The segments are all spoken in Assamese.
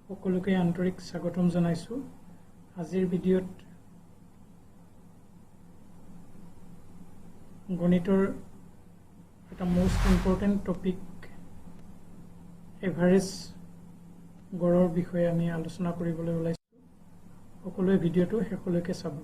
সকলোকে আন্তৰিক স্বাগতম জনাইছো আজিৰ ভিডিঅ'ত গণিতৰ এটা মোস্ট ইম্পৰ্টেন্ট টপিক এভাৰেজ গড়ৰ বিষয়ে আমি আলোচনা কৰিবলৈ ওলাইছো সকলোৱে ভিডিঅ'টো শেষলৈকে চাব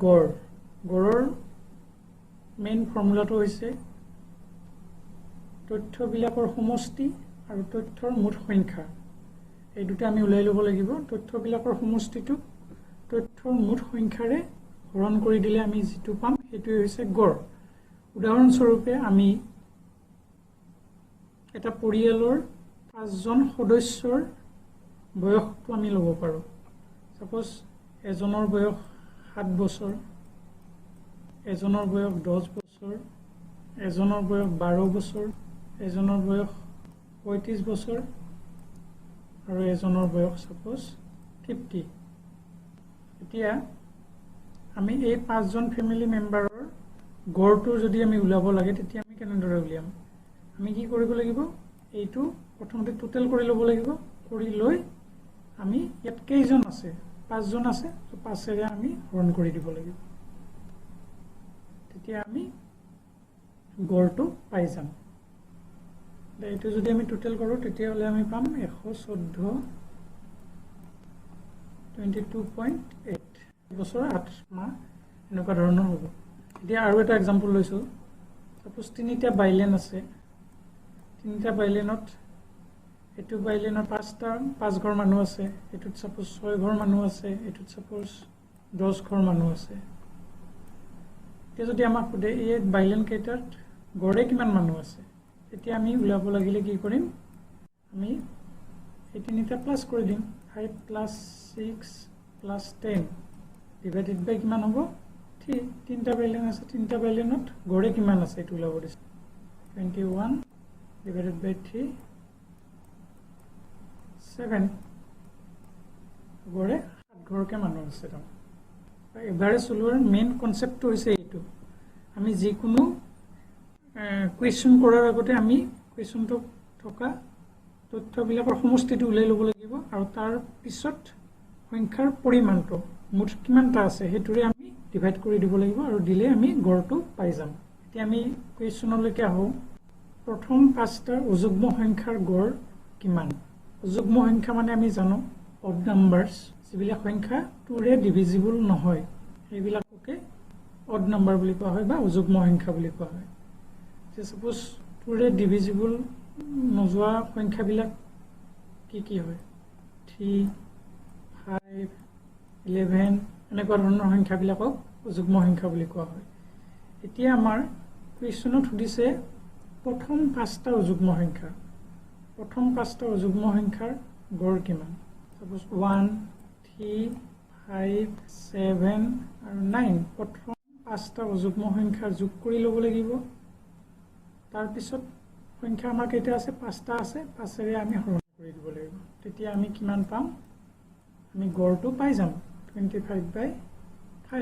গড়ৰ মেইন ফৰ্মুলাটো হৈছে তথ্যবিলাকৰ সমষ্টি আৰু তথ্যৰ মুঠ সংখ্যা এই দুটা আমি উলাই ল'ব লাগিব তথ্যবিলাকৰ সমষ্টিটো তথ্যৰ মুঠ সংখ্যাৰে হৰণ কৰি দিলে আমি যেটো পাম সেইটো হৈছে গড় উদাহৰণ স্বৰূপে আমি এটা পৰিয়ালৰ 5 জন সদস্যৰ বয়সটো আমি ল'ব পাৰো সাপোজ এজনৰ বয়স 7 বছৰ এজনৰ বয়স 10 বছৰ এজনৰ বয়স 12 বছৰ এজনৰ বয়স 35 বছৰ আৰু এজনৰ বয়স সাপোজ 50 এতিয়া আমি এই 5 জন ফ্যামিলি মেম্বাৰৰ গড়টো যদি আমি উলাব লাগে তেতিয়া আমি কেনেদৰে উলিয়াম আমি কি কৰিব লাগিব এইটো প্ৰথমতে টোটাল কৰি ল'ব লাগিব কৰি লৈ আমি ইয়াত কেইজন আছে 5 জন আছে তো 5 এৰে আমি হৰণ কৰি দিব লাগিব তেতিয়া আমি গড়টো পাই যাম এইটো যদি আমি টোটাল কৰো তেতিয়া হলে আমি পাম 114 22.8 বছৰ 8 মাহ এনেকুৱা ধৰণৰ হ'ব এতিয়া আৰু এটা एग्जांपल লৈছো সাপোজ তিনিটা বাইলেন আছে তিনিটা বাইলেনত এটো বাইলেনৰ 5 ঘৰ মানুহ আছে এটোত সাপোজ 6 ঘৰ মানুহ আছে এটোত সাপোজ 10 ঘৰ মানুহ আছে তে যদি আমাক খুদে এই বাইলেন কেইটাত গড়ে কিমান মানুহ আছে এতিয়া আমি উলাব লাগিলে কি কৰিম আমি এই তিনিটা প্লাস কৰি দিম 5 + 6 + 10 ডিভাইডেড বাই কিমান হ'ব তিনিটা বাইলেন আছে তিনিটা বাইলেনত গড়ে কিমান আছে এটো উলাব দিছে 21 ডিভাইডেড বাই 3 7 গড়ে 7 ঘৰকে মানুহ আছে তো এভাৰেজ উলোৱাৰ মেইন কনসেপ্টটো হৈছে এইটো আমি যিকোনো কুৱেশ্যন কৰাৰ আগতে আমি কুৱেশ্যনটো থকা তথ্যবিলাকৰ সমষ্টিটো উলাই ল'ব লাগিব আৰু তাৰ পিছত সংখ্যাৰ পৰিমাণটো মুঠ কিমানটা আছে হেতুৰে আমি ডিভাইড কৰি দিব লাগিব আৰু দিলে আমি গড়টো পাই যাম এতিয়া আমি কুৱেশ্যনলৈকে আহো প্ৰথম পাঁচটা অযুগ্ম সংখ্যাৰ গড় কিমান অযুগ্ম সংখ্যা মানে আমি জানো অড নাম্বাৰস যিবিলাক সংখ্যা 2 ৰে ডিভিজিবল নহয় এইবিলাককে অড নাম্বাৰ বুলি কোৱা হয় বা অযুগ্ম সংখ্যা বুলি কোৱা হয় যে সাপোজ 2 ৰে ডিভিজিবল নজোৱা সংখ্যাবিলাক কি হয় 3 5 11 এনেকুৱা ধৰণৰ সংখ্যাবিলাকক অযুগ্ম সংখ্যা বুলি কোৱা হয় এতিয়া আমাৰ কুৱেশ্যনত সুধিছে প্ৰথম পাঁচটা অযুগ্ম সংখ্যা প্ৰথম পাঁচটা অযুগ্ম সংখ্যাৰ গড় কিমান সাপোজ 1 3 5 7 আৰু 9 প্ৰথম পাঁচটা অযুগ্ম সংখ্যা যোগ কৰি ল'ব লাগিব তাৰ পিছত সংখ্যা আমাৰ কেইটা আছে পাঁচটা আছে পাঁচেৰে আমি হৰণ কৰি দিব লাগিব তেতিয়া আমি কিমান পাম আমি গড়টো পাই যাম 25/5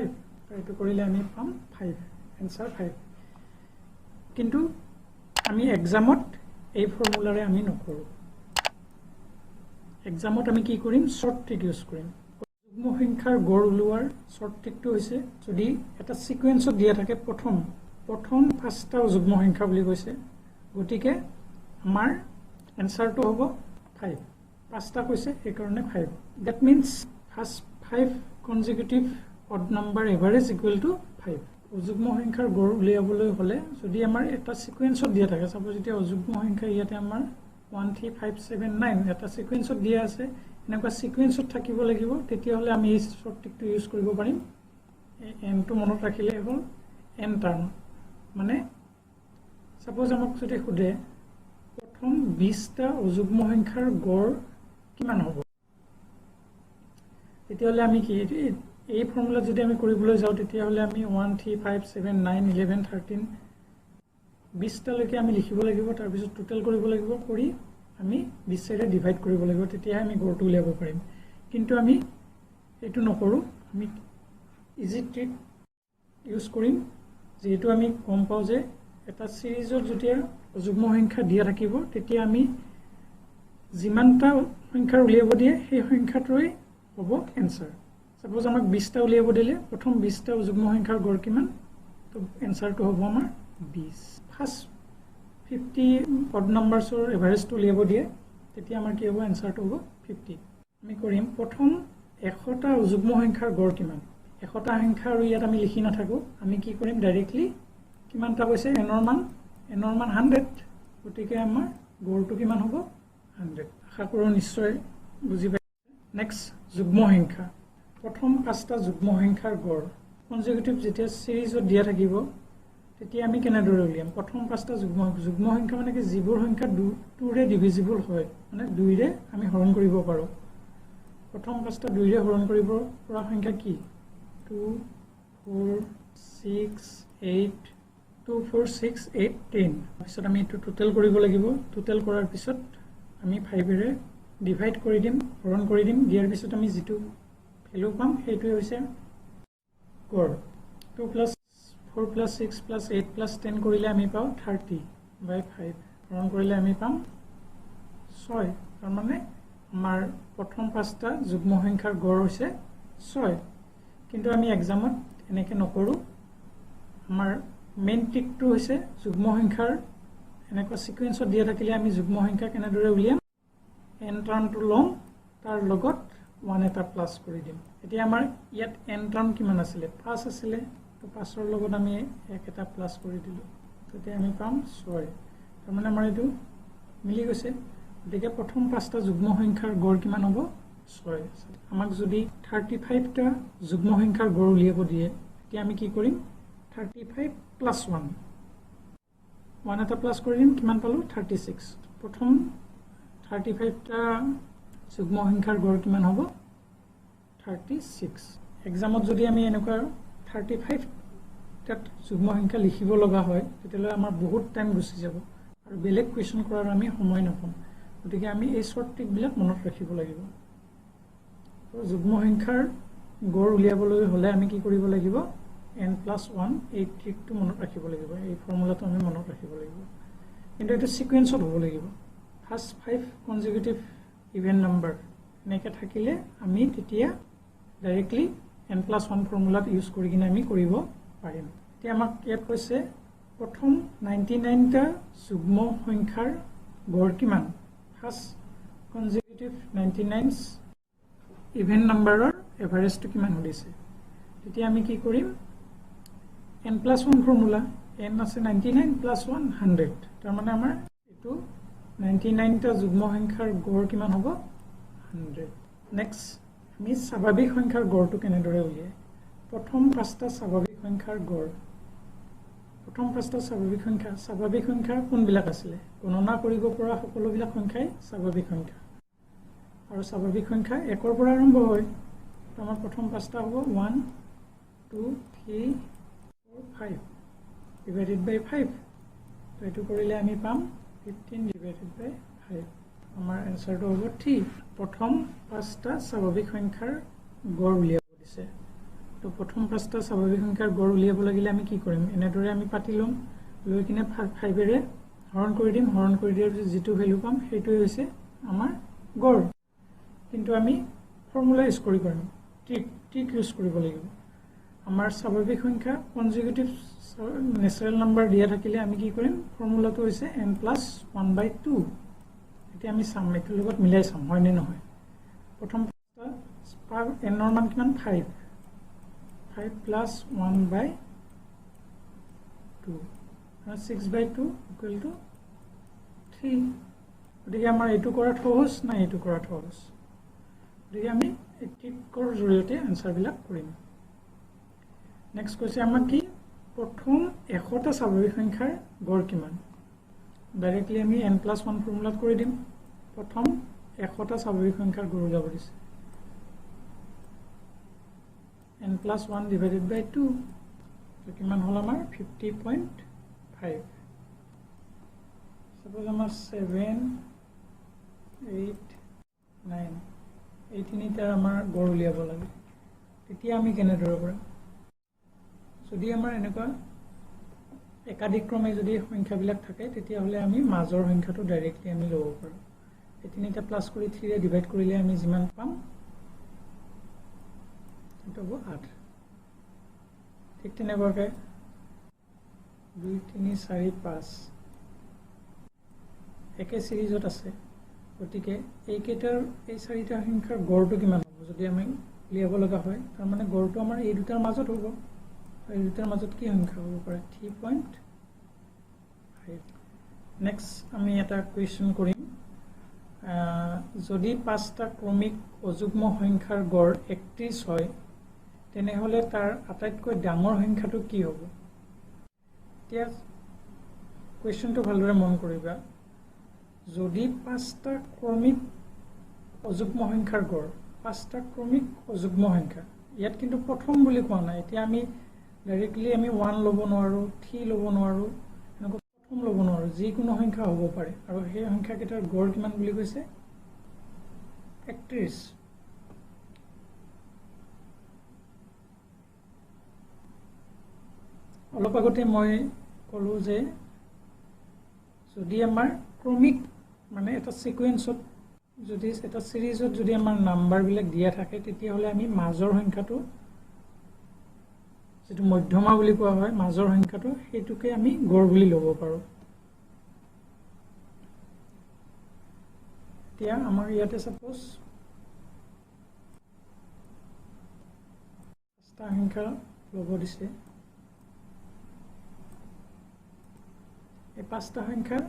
এইটো কৰিলে আমি পাম 5 आंसर 5 কিন্তু আমি एग्जामত এই ফৰ্মুলাৰে আমি নকৰো एग्जामত আমি কি কৰিম শৰ্ট ট্ৰিক ইউজ কৰিম যুগ্ম সংখ্যাৰ গড় উলোৱাৰ শৰ্ট ট্ৰিকটো হৈছে যদি এটা সিকোয়েন্সত দিয়া থাকে প্ৰথম পাঁচটা যুগ্ম সংখ্যা বুলি কৈছে গতিকে আমাৰ आंसरটো হ'ব 5 পাঁচটা কৈছে এই কাৰণে 5 that means first 5 consecutive odd number average equal to 5 অযুগ্ম সংখ্যাৰ গড় উলিয়াবলৈ হলে যদি আমাৰ এটা সিকোয়েন্সত দিয়া থাকে সাপোজ এতিয়া অযুগ্ম সংখ্যা ইয়াতে আমাৰ 1 3 5 7 9 এটা সিকোয়েন্সত দিয়া আছে এনেকুৱা সিকোয়েন্সত থাকিব লাগিব তেতিয়া হলে আমি এই শৰ্ট ট্ৰিকটো ইউজ কৰিব পাৰিম n টো মনত ৰাখিলে হ'ল n টাৰ্ম মানে সাপোজ আমাক যদি খুদে প্ৰথম 20টা অযুগ্ম সংখ্যাৰ গড় কিমান হ'ব তেতিয়া হলে আমি কি এই ফৰ্মুলা যদি আমি কৰিবলৈ যাও তেতিয়া হলে আমি 1 3 5 7 9 11 13 20 টা লৈকে আমি লিখিব লাগিব তাৰ পিছত টোটাল কৰিব লাগিব কৰি আমি 20 এৰে ডিভাইড কৰিব লাগিব তেতিয়া আমি গড়টো উলিয়াব পাৰিম কিন্তু আমি এটো নকৰো আমি ইজি ট্ৰিক ইউজ কৰিম যেহেতু আমি গম পাও যে এটা সিরিজত যেতিয়া যুগ্ম সংখ্যা দিয়া থাকিব তেতিয়া আমি যিমানটা সংখ্যা উলিয়াব দিয়ে সেই সংখ্যাটোই হ'ব এনসার সাপোজ আমাক 20টা উলিয়াব দিলে প্ৰথম 20টা যুগ্ম সংখ্যাৰ গড় কিমান তো এনসাৰটো হ'ব আমাৰ 20 ফাৰ্স্ট 50 অড নাম্বাৰসৰ এভাৰেজটো উলিয়াব দিয়ে তেতিয়া আমাৰ কি হ'ব এনসাৰটো হ'ব 50 আমি কৰিম প্ৰথম 100টা যুগ্ম সংখ্যাৰ গড় কিমান 100টা সংখ্যা আৰু ইয়াত আমি লিখি নাথাকো আমি কি কৰিম ডাইৰেক্টলি কিমানটা কৈছে এনৰ মান 100 গতিকে আমাৰ গড়টো কিমান হ'ব 100 আশা কৰো নিশ্চয় বুজি পাইছে নেক্সট যুগ্ম সংখ্যা প্ৰথম 5টা যুগ্ম সংখ্যাৰ গড় কনজিকিউটিভ যেতিয়া সিৰিজত দিয়া থাকিব তেতিয়া আমি কেনেদৰে উলিয়াম প্ৰথম 5টা যুগ্ম সংখ্যা মানে কি যিবোৰ সংখ্যা 2 ৰে ডিভিজিবল হয় মানে 2 ৰে আমি হৰণ কৰিব পাৰো প্ৰথম 5টা 2 ৰে হৰণ কৰিব পৰা সংখ্যা কি 2 4 6 8 2 4 6 8 10 পিছত আমি এটো টোটাল কৰিব লাগিব টোটাল কৰাৰ পিছত আমি 5 ৰে ডিভাইড কৰি দিম হৰণ কৰি দিম দিয়াৰ পিছত আমি যেটো ভ্যালু পাম হেইটো হৈছে গড় 2 + 4 + 6 + 8 + 10 কৰিলে আমি পাও 30/5 হৰণ কৰিলে আমি পাম 6 তাৰ মানে আমাৰ প্ৰথম 5টা যুগ্ম সংখ্যাৰ গড় হৈছে 6 কিন্তু আমি এক্সামত এনেকে নকৰো আমাৰ মেইন ট্ৰিকটো হৈছে যুগ্ম সংখ্যাৰ এনেকুৱা সিকোয়েন্সত দিয়া থাকিলে আমি যুগ্ম সংখ্যা কেনেদৰে উলিয়াম n টাৰ্মটো লম তাৰ লগত 1 এটা প্লাস কৰি দিম এতিয়া আমাৰ ইয়াত n টাৰ্ম কিমান আছিল 5 আছিল তো 5 ৰ লগত আমি 1 এটা প্লাস কৰি দিলো তেতিয়া আমি পাম 6 তাৰ মানে আমাৰ এটো মিলি গৈছে গতিকে প্ৰথম 5টা যুগ্ম সংখ্যাৰ গড় কিমান হ'ব 6 আমাক যদি 35টা যুগ্ম সংখ্যাৰ গড় উলিয়াব দিয়ে তেতিয়া আমি কি কৰিম 35 + 1 এটা প্লাস কৰি দিম কিমান পালো 36 প্ৰথম 35টা যুগ্ম সংখ্যাৰ গড় কিমান হ'ব 36 এক্সামত যদি আমি এনেকুৱা 35 তাত যুগ্ম সংখ্যা লিখিব লগা হয় তেতিয়ালে আমাৰ বহুত টাইম গুছি যাব আৰু বেলেগ কোৱেশ্চন কৰাৰ আমি সময় নাপাম গতিকে আমি এই শৰ্ট ট্ৰিক বিলাক মনত ৰাখিব লাগিব তো যুগ্ম সংখ্যাৰ গড় উলিয়াবলৈ হলে আমি কি কৰিব লাগিব n + 1 এই ট্ৰিকটো মনত ৰাখিব লাগিব এই ফৰ্মুলাটো আমি মনত ৰাখিব লাগিব কিন্তু এটা সিকোয়েন্সত হ'ব লাগিব ফাৰ্স্ট 5 কনজিকিউটিভ ইভেন নাম্বাৰ এনেকৈ থাকিলে আমি তেতিয়া ডাইৰেক্টলি n + 1 ফৰ্মুলাত ইউজ কৰি কিনে আমি কৰিব পাৰিম এতিয়া আমাক ইয়াত কৈছে প্ৰথম 99টা যুগ্ম সংখ্যাৰ গড় কিমান ফাৰ্স্ট কনজিকিউটিভ 99 ইভেন নাম্বাৰৰ এভাৰেজটো কিমান হৈছে তেতিয়া আমি কি কৰিম n + 1 ফৰ্মুলা n আছে 99 + 1 100 তাৰ মানে আমাৰ এটো 99টা যুগ্ম সংখ্যাৰ গড় কিমান হ'ব 100 নেক্সট আমি স্বাভাৱিক সংখ্যাৰ গড়টো কেনেদৰে উলিয়াই প্ৰথম 5টা স্বাভাৱিক সংখ্যাৰ গড় প্ৰথম 5টা স্বাভাৱিক সংখ্যা কোনবিলাক আছিল গণনা কৰিব পৰা সকলোবিলাক সংখ্যাই স্বাভাৱিক সংখ্যা আৰু স্বাভাৱিক সংখ্যা 1 ৰ পৰা আৰম্ভ হয় তো আমাৰ প্ৰথম 5টা হ'ব 1 2 3 4 5 divided by 5 তো এটো কৰিলে আমি পাম 15 divided by 5 আমাৰ এনসাৰটো হ'ব 3 প্ৰথম 5টা স্বাভাৱিক সংখ্যাৰ গড় উলিয়াব দিছে তো প্ৰথম 5টা স্বাভাৱিক সংখ্যাৰ গড় উলিয়াব লাগিলে আমি কি কৰিম এনেদৰে আমি পাতি লম লৈ কিনে 5 ৰে হৰণ কৰি দিম হৰণ কৰি দিয়াৰ পিছত যেটো ভ্যালু পাম হেইটোই হৈছে আমাৰ গড় কিন্তু আমি ফৰ্মুলা ইউজ কৰি পাৰিম ট্ৰিক ইউজ কৰিব লাগিব আমাৰ স্বাভাৱিক সংখ্যা কনজিকিউটিভ ন্যাচাৰাল নাম্বাৰ দিয়া থাকিলে আমি কি কৰিম ফৰ্মুলাটো হৈছে n + 1/2 এতিয়া আমি সাম এটোৰ লগত মিলাই সাম হয় নে নহয় প্ৰথম n ৰ মান কিমান 5 + 1/2 6/2 = 3 গতিকে আমাৰ এটো কৰাত সহজ না এটো কৰাত সহজ গতিকে আমি এই ট্ৰিকৰ জৰিয়তে আনসাৰ বিলাক কৰিম নেক্সট কৈছে আমাক কি প্ৰথম 100টা স্বাভাৱিক সংখ্যাৰ গড় কিমান ডাইৰেক্টলি আমি n + 1 ফৰ্মুলাত কৰি দিম প্ৰথম 100টা স্বাভাৱিক সংখ্যাৰ গড় উলিয়াব দিছে n + 1 divided by 2 তো কিমান হল আমাৰ 50.5 সাপোজ আমাৰ 7 8 9 এই তিনিটা আমাৰ গড় উলিয়াব লাগে তেতিয়া আমি কেনেদৰে কৰিম যদি আমাৰ এনেকুৱা একাধিক্ৰমে যদি সংখ্যাবিলাক থাকে তেতিয়াহ'লে আমি মাজৰ সংখ্যাটো ডাইৰেক্টলি আমি ল'ব পাৰোঁ এই তিনিটা প্লাছ কৰি 3 ৰে ডিভাইড কৰিলে আমি যিমান পাম সেইটো হ'ব 8 ঠিক তেনেকুৱাকৈ 2 3 4 5 একে সিৰিজত আছে গতিকে এইকেইটাৰ এই চাৰিটা সংখ্যাৰ গড়টো কিমান হ'ব যদি আমি উলিয়াব লগা হয় তাৰ মানে গড়টো আমাৰ এই দুটাৰ মাজত হ'ব এই দুটাৰ মাজত কি সংখ্যা হ'ব পাৰে 3.5 নেক্সট আমি এটা কুৱেশ্যন কৰিম যদি পাঁচটা ক্ৰমিক অযুগ্ম সংখ্যাৰ গড় 31 হয় তেনেহ'লে তাৰ আটাইতকৈ ডাঙৰ সংখ্যাটো কি হ'ব এতিয়া কুৱেশ্যনটো ভালদৰে মন কৰিবা যদি পাঁচটা ক্ৰমিক অযুগ্ম সংখ্যাৰ গড় পাঁচটা ক্ৰমিক অযুগ্ম সংখ্যা ইয়াত কিন্তু প্ৰথম বুলি কোৱা নাই এতিয়া আমি ডাইৰেক্টলি আমি 1 ল'ব নোৱাৰোঁ 3 ল'ব নোৱাৰোঁ এনেকুৱা প্ৰথম ল'ব নোৱাৰোঁ যিকোনো সংখ্যা হ'ব পাৰে আৰু সেই সংখ্যাকেইটাৰ গড় কিমান বুলি কৈছে 31 অলপ আগতে মই ক'লো যে যদি আমাৰ ক্ৰমিক মানে এটা সিকুৱেন্সত যদি এটা সিৰিজত যদি আমাৰ নাম্বাৰবিলাক দিয়া থাকে তেতিয়াহ'লে আমি মাজৰ সংখ্যাটো যেটো মধ্যমা বুলি কোৱা হয় মাজৰ সংখ্যাটো হেতুকে আমি গড় বুলি ল'ব পাৰোঁ এতিয়া আমাৰ ইয়াতে সাপোজ পাঁচটা সংখ্যা ল'ব দিছে এই পাঁচটা সংখ্যা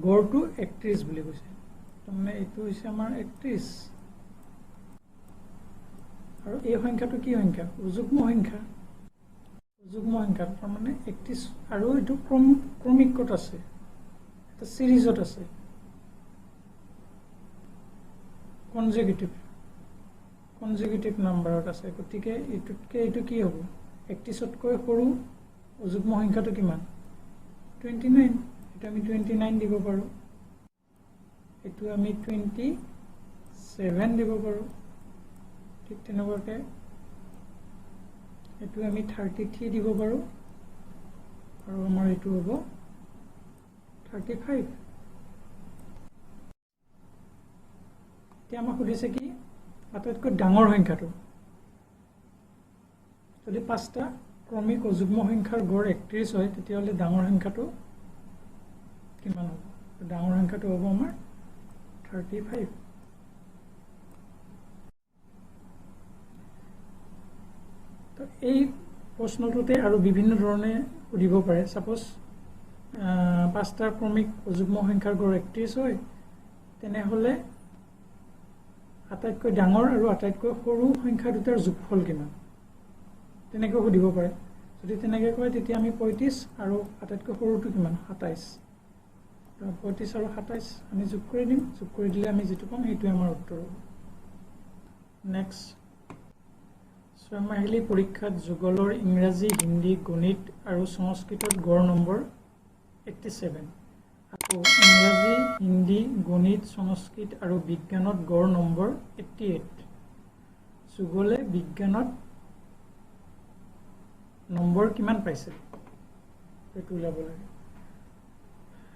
গড়টো 31 বুলি কৈছে তাৰমানে এইটো হৈছে আমাৰ 31 আৰু এই সংখ্যাটো কি সংখ্যা অযুগ্ম সংখ্যা তাৰমানে 31 আৰু এইটো ক্ৰমিকত আছে এটা সিৰিজত আছে কনজিকিউটিভ নাম্বাৰত আছে গতিকে এইটোতকৈ এইটো কি হ'ব 31তকৈ সৰু অযুগ্ম সংখ্যাটো কিমান 29 এটা আমি 29 দিব পাৰোঁ এইটো আমি 27 দিব পাৰোঁ ঠিক তেনেকুৱাকৈ এইটো আমি 33 দিব পাৰোঁ আৰু আমাৰ এইটো হ'ব 35 এতিয়া আমাক সুধিছে কি আটাইতকৈ ডাঙৰ সংখ্যাটো যদি পাঁচটা ক্ৰমিক অযুগ্ম সংখ্যাৰ গড় 31 হয় তেতিয়াহ'লে ডাঙৰ সংখ্যাটো কিমান হ'ব ডাঙৰ সংখ্যাটো হ'ব আমাৰ 35 তো এই প্ৰশ্নটোতে আৰু বিভিন্ন ধৰণে সুধিব পাৰে সাপোজ পাঁচটা ক্ৰমিক অযুগ্ম সংখ্যাৰ গড় 31 হয় তেনেহ'লে আটাইতকৈ ডাঙৰ আৰু আটাইতকৈ সৰু সংখ্যা দুটাৰ যোগফল কিমান তেনেকৈ সুধিব পাৰে যদি তেনেকৈ কয় তেতিয়া আমি 35 আৰু আটাইতকৈ সৰুটো কিমান 27 35 আৰু 27 আমি যোগ কৰি দিম যোগ কৰি দিলে আমি যেটো পাম সেইটো আমাৰ উত্তৰ হ'ব নেক্সট ছয়মাহিলী পৰীক্ষাত যুগলৰ ইংৰাজী হিন্দী গণিত আৰু সংস্কৃতত গড় নম্বৰ 87 আকৌ ইংৰাজী হিন্দী গণিত সংস্কৃত আৰু বিজ্ঞানত গড় নম্বৰ 88 যুগলে বিজ্ঞানত নম্বৰ কিমান পাইছে এইটো উলাব লাগে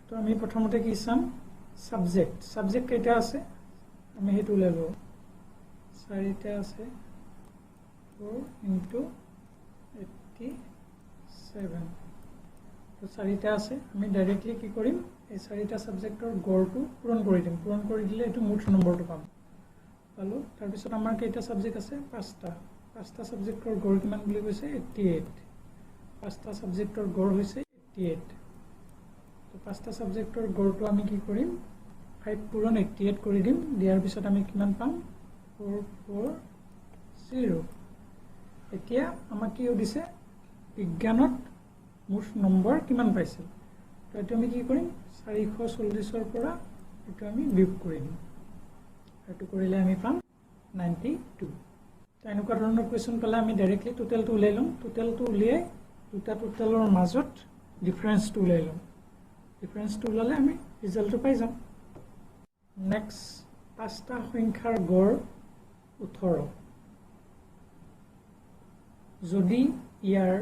তো আমি প্ৰথমতে কি চাম সাবজেক্ট কেইটা আছে আমি হেতু উলাব চাৰিটা আছে 4 into 87 তো চাৰিটা আছে আমি ডাইৰেক্টলি কি কৰিম এই চাৰিটা সাবজেক্টৰ গড়টো পূৰণ কৰি দিম পূৰণ কৰি দিলে এটো মুঠ নম্বৰটো পাম পালো তাৰ পিছত আমাৰ কেইটা সাবজেক্ট আছে পাঁচটা সাবজেক্টৰ গড় কিমান বুলি কৈছে 88 পাঁচটা সাবজেক্টৰ গড় হৈছে 88 তো পাঁচটা সাবজেক্টৰ গড়টো আমি কি কৰিম 5 পূৰণ 88 কৰি দিম দিয়াৰ পিছত আমি কিমান পাম 440 এতিয়া আমাক কি দিছে বিজ্ঞানত মুঠ নম্বৰ কিমান পাইছে তো এটো আমি কি কৰিম 440 ৰ পৰা এটো আমি বিয়োগ কৰি দিম এটো কৰিলে আমি পাম 92 তো এনেকুৱা ধৰণৰ কোৱেশ্চন পালে আমি ডাইৰেক্টলি টোটালটো উলাই লম টোটালটো উলিয়াই দুটা টোটালৰ মাজত ডিফাৰেন্সটো উলাই লম ডিফাৰেন্সটো উলালে আমি ৰিজাল্টটো পাই যাম নেক্সট পাঁচটা সংখ্যাৰ গড় 18 যদি ইয়াৰ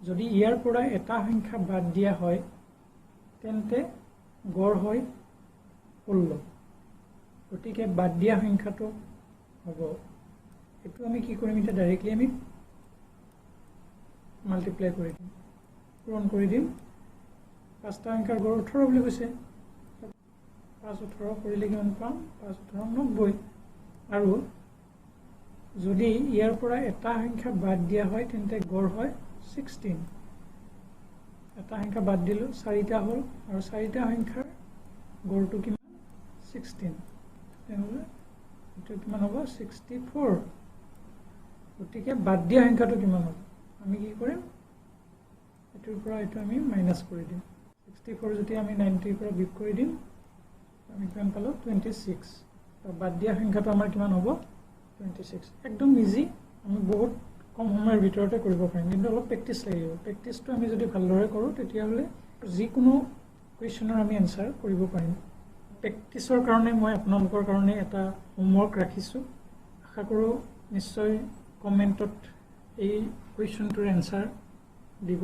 যদি ইয়াৰ পৰা এটা সংখ্যা বাদ দিয়া হয় তেন্তে গড় হয় 16 গতিকে বাদ দিয়া সংখ্যাটো হ'ব এটো আমি কি কৰিম এটা ডাইৰেক্টলি আমি মাল্টিপ্লাই কৰি দিম পূৰণ কৰি দিম পাঁচটা সংখ্যাৰ গড় 18 বুলি কৈছে 5 18 কৰিলে কিমান পাম 5 18 90 আৰু যদি ইয়াৰ পৰা এটা সংখ্যা বাদ দিয়া হয় তেন্তে গড় হয় 16 এটা সংখ্যা বাদ দিলো চাৰিটা হল আৰু চাৰিটা সংখ্যাৰ গড়টো কিমান 16 তেনলে এটো কিমান হ'ব 64 গতিকে বাদ দিয়া সংখ্যাটো কিমান হ'ব আমি কি কৰিম এটোৰ পৰা এটো আমি মাইনাস কৰি দিম 64 যদি আমি 90 পৰা বিয়োগ কৰি দিম আমি কিমান পালো 26 তো বাদ দিয়া সংখ্যাটো আমাৰ কিমান হ'ব 26 একদম ইজি আমি বহুত কম সময়ৰ ভিতৰতে কৰিব পাৰিম কিন্তু অলপ প্ৰেক্টিস লাগিব প্ৰেক্টিসটো আমি যদি ভালদৰে কৰো তেতিয়া হলে যিকোনো কোৱেশ্চনৰ আমি আনসাৰ কৰিব পাৰিম প্ৰেক্টিসৰ কাৰণে মই আপোনালোকৰ কাৰণে এটা হোমৱৰ্ক ৰাখিছো আশা কৰো নিশ্চয় কমেন্টত এই কোৱেশ্চনটোৰ আনসাৰ দিব